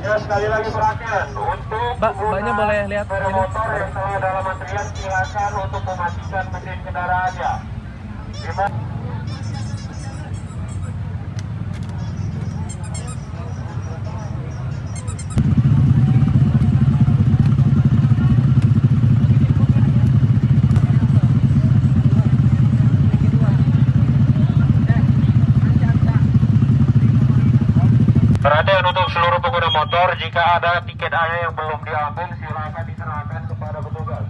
Ya, sekali lagi perhatian untuk Mbaknya boleh lihat sepeda ini? motor yang tengah dalam antrian, silakan untuk mematikan mesin kendaraannya. Perhatian untuk seluruh pengguna motor, jika ada tiket Anda yang belum diambil, silakan diserahkan kepada petugas.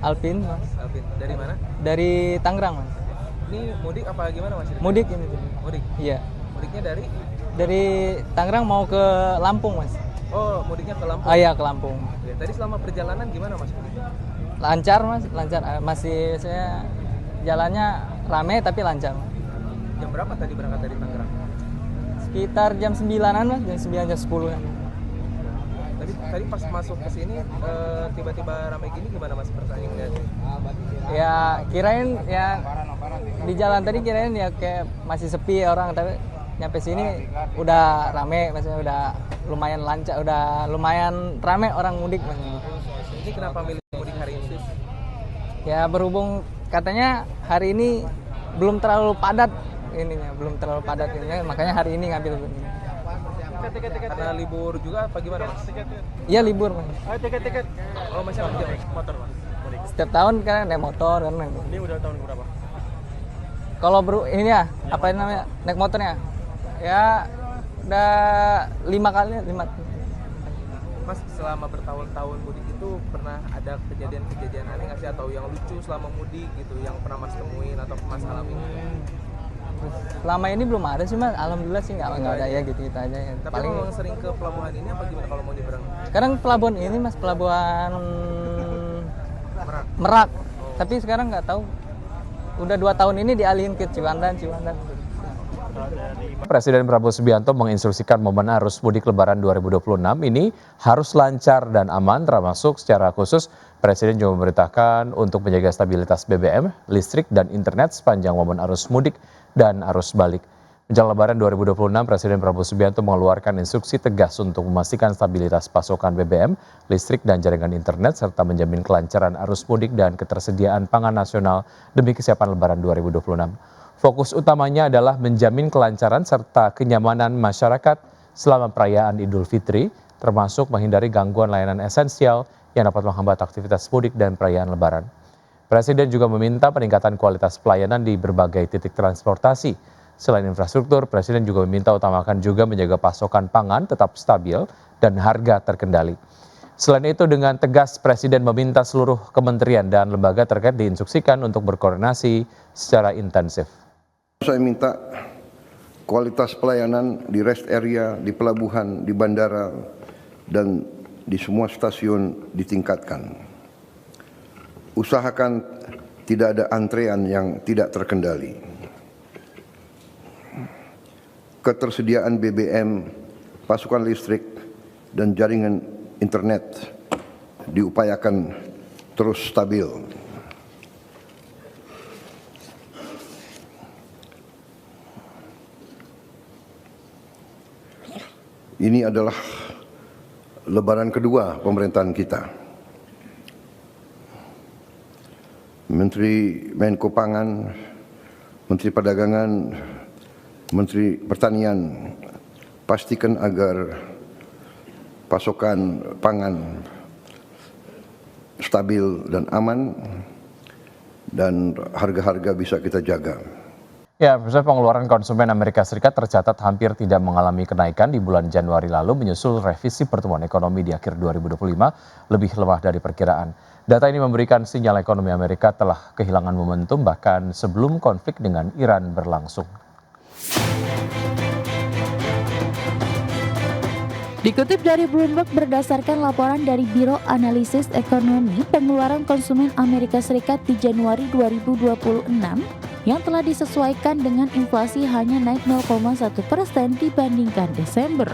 Alvin, Mas. Alvin, dari mana? Dari Tangerang, Mas. Ini mudik apa gimana, Mas? Mudik ini. Mudik? Iya. Mudiknya dari? Dari Tangerang mau ke Lampung, Mas. Oh, mudiknya ke Lampung? Oh iya, ke Lampung. Ya, tadi selama perjalanan gimana, Mas? Lancar, Mas. Lancar. Masih saya jalannya rame tapi lancar. Jam berapa tadi berangkat dari Tangerang? Sekitar jam 9-an, Mas. Jam 9, jam 10-an. Tadi pas masuk ke sini tiba-tiba ramai gini gimana, Mas, persaingannya? Ya kirain ya di jalan tadi kirain ya kayak masih sepi orang, tapi nyampe sini udah rame, maksudnya udah lumayan lancar, udah lumayan rame orang mudik, Mas. Ini kenapa milih mudik hari ini? Ya berhubung katanya hari ini belum terlalu padat ininya, makanya hari ini ngambil ini. Karena libur juga apa gimana, Mas? Iya libur, Mas. Tiket. Oh, masih ada motor, Mas. Setiap tahun kan naik motor kan. Ini udah tahun berapa? Kalau ini ya, apa namanya, naik motornya? Ya udah 5 kali, 5. Mas, selama bertahun-tahun mudik itu pernah ada kejadian-kejadian aneh nggak sih, atau yang lucu selama mudik gitu yang pernah Mas temuin atau Mas alami? Selama ini belum ada sih, Mas. Alhamdulillah sih nggak ada ya, gitu aja ya. Tapi Paling memang sering ke pelabuhan ini apa gimana kalau mau nyebrang? sekarang pelabuhan ini, Mas, pelabuhan Merak. Tapi sekarang nggak tahu. Udah 2 tahun ini dialihin ke Ciwandan. Presiden Prabowo Subianto menginstruksikan momen arus mudik Lebaran 2026 ini harus lancar dan aman, termasuk secara khusus Presiden juga memerintahkan untuk menjaga stabilitas BBM, listrik, dan internet sepanjang momen arus mudik dan arus balik. Menjelang Lebaran 2026, Presiden Prabowo Subianto mengeluarkan instruksi tegas untuk memastikan stabilitas pasokan BBM, listrik, dan jaringan internet, serta menjamin kelancaran arus mudik dan ketersediaan pangan nasional demi kesiapan Lebaran 2026. Fokus utamanya adalah menjamin kelancaran serta kenyamanan masyarakat selama perayaan Idul Fitri, termasuk menghindari gangguan layanan esensial yang dapat menghambat aktivitas mudik dan perayaan Lebaran. Presiden juga meminta peningkatan kualitas pelayanan di berbagai titik transportasi. Selain infrastruktur, Presiden juga meminta utamakan juga menjaga pasokan pangan tetap stabil dan harga terkendali. Selain itu, dengan tegas Presiden meminta seluruh kementerian dan lembaga terkait diinstruksikan untuk berkoordinasi secara intensif. Saya minta kualitas pelayanan di rest area, di pelabuhan, di bandara, dan di semua stasiun ditingkatkan. Usahakan tidak ada antrean yang tidak terkendali. Ketersediaan BBM, pasokan listrik, dan jaringan internet diupayakan terus stabil. Ini adalah Lebaran kedua pemerintahan kita. Menteri Menko Pangan, Menteri Perdagangan, Menteri Pertanian, pastikan agar pasokan pangan stabil dan aman dan harga-harga bisa kita jaga. Ya, pemirsa, pengeluaran konsumen Amerika Serikat tercatat hampir tidak mengalami kenaikan di bulan Januari lalu menyusul revisi pertumbuhan ekonomi di akhir 2025 lebih lemah dari perkiraan. Data ini memberikan sinyal ekonomi Amerika telah kehilangan momentum bahkan sebelum konflik dengan Iran berlangsung. Dikutip dari Bloomberg berdasarkan laporan dari Biro Analisis Ekonomi, pengeluaran konsumen Amerika Serikat di Januari 2026 yang telah disesuaikan dengan inflasi hanya naik 0,1% dibandingkan Desember.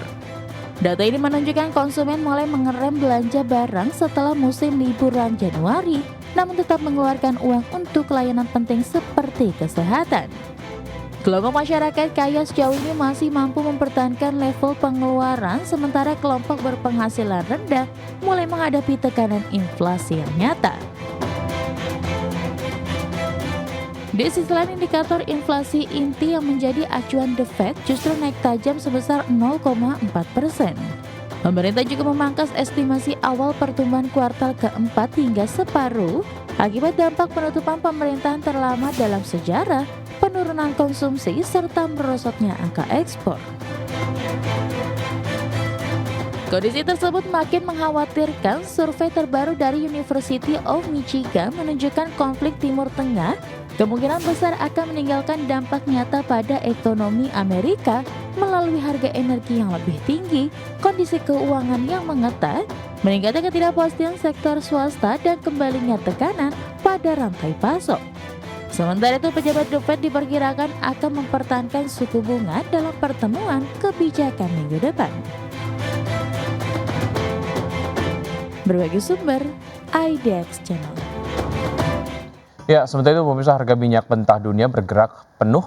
Data ini menunjukkan konsumen mulai mengerem belanja barang setelah musim liburan Januari, namun tetap mengeluarkan uang untuk layanan penting seperti kesehatan. Kelompok masyarakat kaya sejauh ini masih mampu mempertahankan level pengeluaran, sementara kelompok berpenghasilan rendah mulai menghadapi tekanan inflasi yang nyata. Di sisi lain, indikator inflasi inti yang menjadi acuan The Fed justru naik tajam sebesar 0,4%. Pemerintah juga memangkas estimasi awal pertumbuhan kuartal keempat hingga separuh akibat dampak penutupan pemerintahan terlama dalam sejarah, penurunan konsumsi, serta merosotnya angka ekspor. Kondisi tersebut makin mengkhawatirkan. Survei terbaru dari University of Michigan menunjukkan konflik Timur Tengah kemungkinan besar akan meninggalkan dampak nyata pada ekonomi Amerika melalui harga energi yang lebih tinggi, kondisi keuangan yang mengetat, meningkatnya ketidakpastian sektor swasta, dan kembalinya tekanan pada rantai pasok. Sementara itu, pejabat The Fed diperkirakan akan mempertahankan suku bunga dalam pertemuan kebijakan minggu depan. Berbagi sumber, IDX Channel. Ya, sementara itu pemirsa, harga minyak mentah dunia bergerak penuh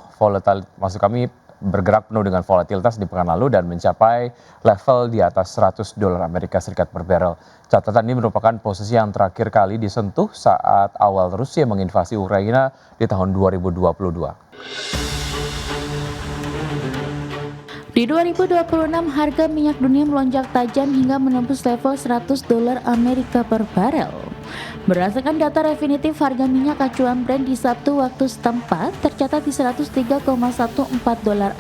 dengan volatilitas di pekan lalu dan mencapai level di atas $100 Amerika Serikat per barrel. Catatan ini merupakan posisi yang terakhir kali disentuh saat awal Rusia menginvasi Ukraina di tahun 2022. Di 2026, harga minyak dunia melonjak tajam hingga menembus level $100 Amerika per barel. Berdasarkan data definitif, harga minyak acuan Brent di Sabtu waktu setempat tercatat di $103,14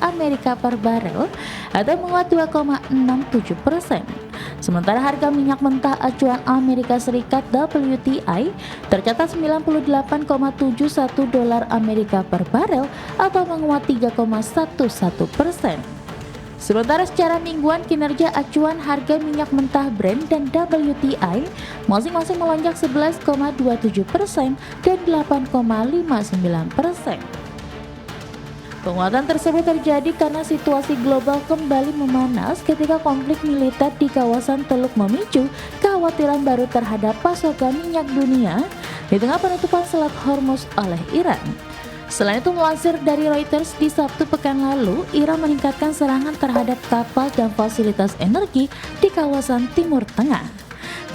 Amerika per barel atau menguat 2,67%. Sementara harga minyak mentah acuan Amerika Serikat WTI tercatat $98,71 Amerika per barel atau menguat 3,11%. Sementara secara mingguan, kinerja acuan harga minyak mentah Brent dan WTI masing-masing melonjak 11,27% dan 8,59%. Penguatan tersebut terjadi karena situasi global kembali memanas ketika konflik militer di kawasan Teluk memicu kekhawatiran baru terhadap pasokan minyak dunia di tengah penutupan Selat Hormuz oleh Iran. Selain itu, melansir dari Reuters, di Sabtu pekan lalu, Iran meningkatkan serangan terhadap kapal dan fasilitas energi di kawasan Timur Tengah.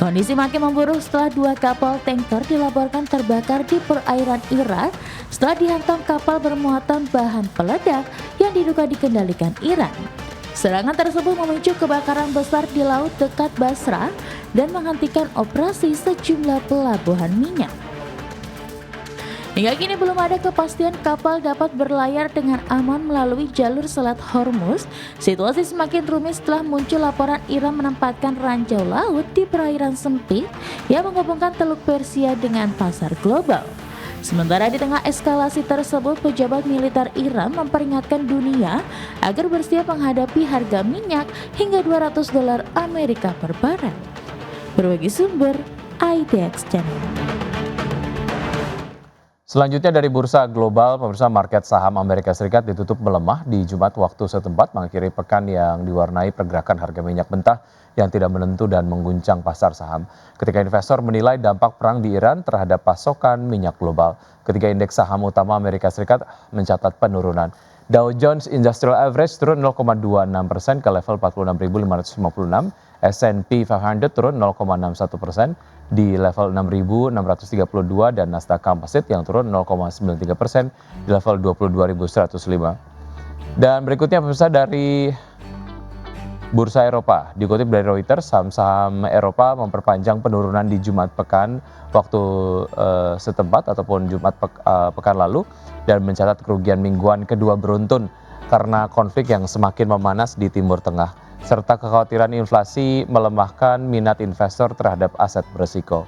Kondisi makin memburuk setelah 2 kapal tanker dilaporkan terbakar di perairan Irak setelah dihantam kapal bermuatan bahan peledak yang diduga dikendalikan Iran. Serangan tersebut memicu kebakaran besar di laut dekat Basra dan menghentikan operasi sejumlah pelabuhan minyak. Hingga kini belum ada kepastian kapal dapat berlayar dengan aman melalui jalur Selat Hormuz. Situasi semakin rumit setelah muncul laporan Iran menempatkan ranjau laut di perairan sempit yang menghubungkan Teluk Persia dengan pasar global. Sementara di tengah eskalasi tersebut, pejabat militer Iran memperingatkan dunia agar bersiap menghadapi harga minyak hingga $200 Amerika per barel. Berbagi sumber, IDX Channel. Selanjutnya dari bursa global, pemirsa, market saham Amerika Serikat ditutup melemah di Jumat waktu setempat, mengakhiri pekan yang diwarnai pergerakan harga minyak mentah yang tidak menentu dan mengguncang pasar saham. Ketika investor menilai dampak perang di Iran terhadap pasokan minyak global, ketika indeks saham utama Amerika Serikat mencatat penurunan. Dow Jones Industrial Average turun 0,26% ke level 46.556, S&P 500 turun 0,61% di level 6.632 dan Nasdaq Composite yang turun 0,93% di level 22.105. Dan berikutnya pemirsa dari Bursa Eropa, dikutip dari Reuters, saham-saham Eropa memperpanjang penurunan di Jumat pekan waktu setempat ataupun Jumat pekan lalu dan mencatat kerugian mingguan kedua beruntun karena konflik yang semakin memanas di Timur Tengah serta kekhawatiran inflasi melemahkan minat investor terhadap aset berisiko.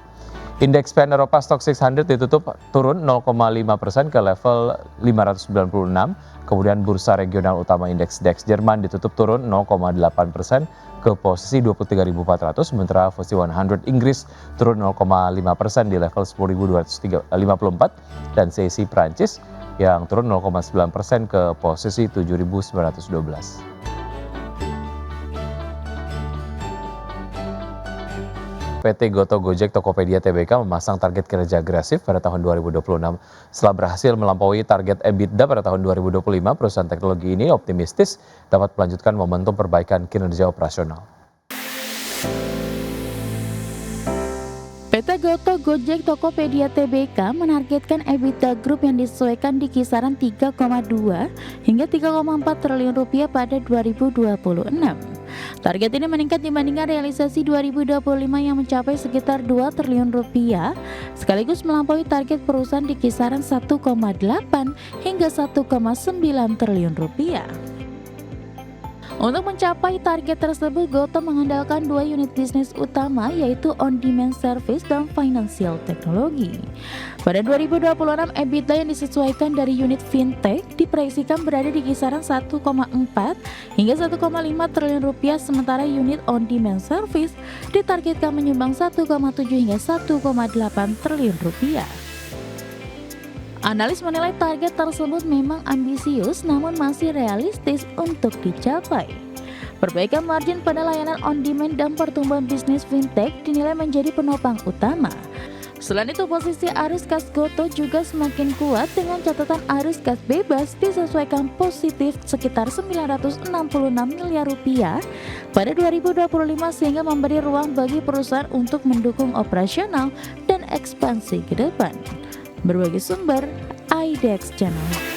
Indeks PN Eropa Stock 600 ditutup turun 0,5% ke level 596. Kemudian bursa regional utama indeks DAX Jerman ditutup turun 0,8% ke posisi 23.400. Sementara FTSE 100 Inggris turun 0,5% di level 10.254 dan CAC Prancis yang turun 0,9% ke posisi 7.912. PT Goto Gojek Tokopedia Tbk memasang target kinerja agresif pada tahun 2026. Setelah berhasil melampaui target EBITDA pada tahun 2025, perusahaan teknologi ini optimistis dapat melanjutkan momentum perbaikan kinerja operasional. PT Goto Gojek Tokopedia Tbk menargetkan EBITDA Group yang disesuaikan di kisaran 3,2 hingga 3,4 triliun rupiah pada 2026. Target ini meningkat dibandingkan realisasi 2025 yang mencapai sekitar 2 triliun rupiah, sekaligus melampaui target perusahaan di kisaran 1,8 hingga 1,9 triliun rupiah. Untuk mencapai target tersebut, Goto mengandalkan 2 unit bisnis utama yaitu on-demand service dan financial technology. Pada 2026, EBITDA yang disesuaikan dari unit fintech diproyeksikan berada di kisaran 1,4 hingga 1,5 triliun rupiah, sementara unit on-demand service ditargetkan menyumbang 1,7 hingga 1,8 triliun rupiah. Analis menilai target tersebut memang ambisius namun masih realistis untuk dicapai. Perbaikan margin pada layanan on-demand dan pertumbuhan bisnis fintech dinilai menjadi penopang utama. Selain itu, posisi arus kas Goto juga semakin kuat dengan catatan arus kas bebas disesuaikan positif sekitar 966 miliar rupiah pada 2025 sehingga memberi ruang bagi perusahaan untuk mendukung operasional dan ekspansi ke depan. Berbagai sumber, IDEX Channel.